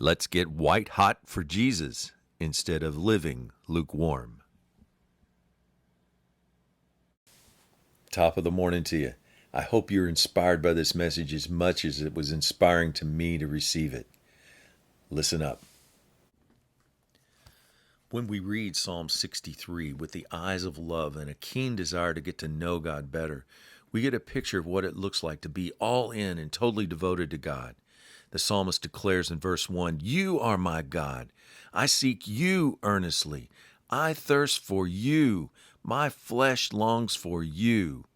Let's get white hot for Jesus instead of living lukewarm. Top of the morning to you. I hope you're inspired by this message as much as it was inspiring to me to receive it. Listen up. When we read Psalm 63 with the eyes of love and a keen desire to get to know God better, we get a picture of what it looks like to be all in and totally devoted to God. The psalmist declares in verse 1, "You are my God. I seek you earnestly. I thirst for you. My flesh longs for you."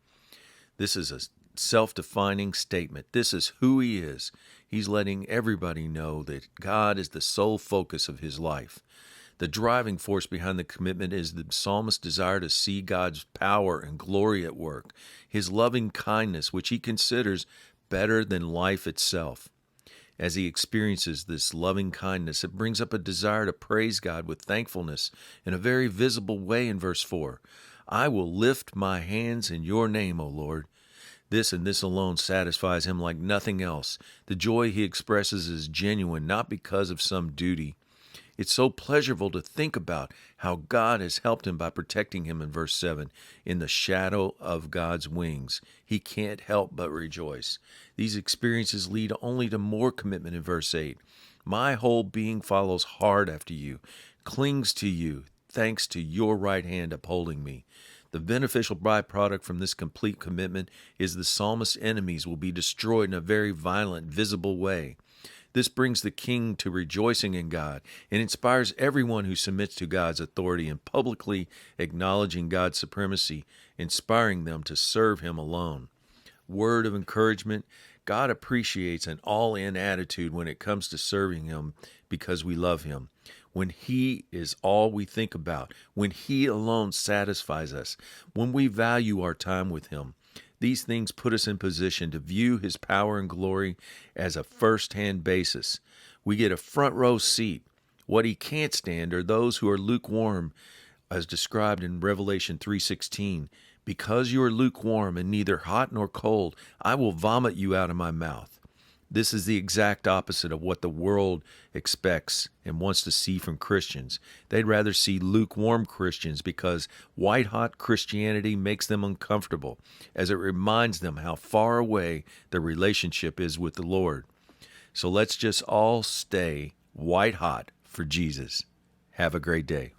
This is a self-defining statement. This is who he is. He's letting everybody know that God is the sole focus of his life. The driving force behind the commitment is the psalmist's desire to see God's power and glory at work, his loving kindness, which he considers better than life itself. As he experiences this loving kindness, it brings up a desire to praise God with thankfulness in a very visible way in verse 4. "I will lift my hands in your name, O Lord." This and this alone satisfies him like nothing else. The joy he expresses is genuine, not because of some duty. It's so pleasurable to think about how God has helped him by protecting him in verse 7. In the shadow of God's wings, he can't help but rejoice. These experiences lead only to more commitment in verse 8. "My whole being follows hard after you, clings to you, thanks to your right hand upholding me." The beneficial byproduct from this complete commitment is the psalmist's enemies will be destroyed in a very violent, visible way. This brings the king to rejoicing in God and inspires everyone who submits to God's authority and publicly acknowledging God's supremacy, inspiring them to serve him alone. Word of encouragement: God appreciates an all-in attitude when it comes to serving him because we love him. When he is all we think about, when he alone satisfies us, when we value our time with him. These things put us in position to view his power and glory as a first-hand basis. We get a front row seat. What he can't stand are those who are lukewarm, as described in Revelation 3:16. "Because you are lukewarm and neither hot nor cold, I will vomit you out of my mouth." This is the exact opposite of what the world expects and wants to see from Christians. They'd rather see lukewarm Christians because white-hot Christianity makes them uncomfortable, as it reminds them how far away their relationship is with the Lord. So let's just all stay white-hot for Jesus. Have a great day.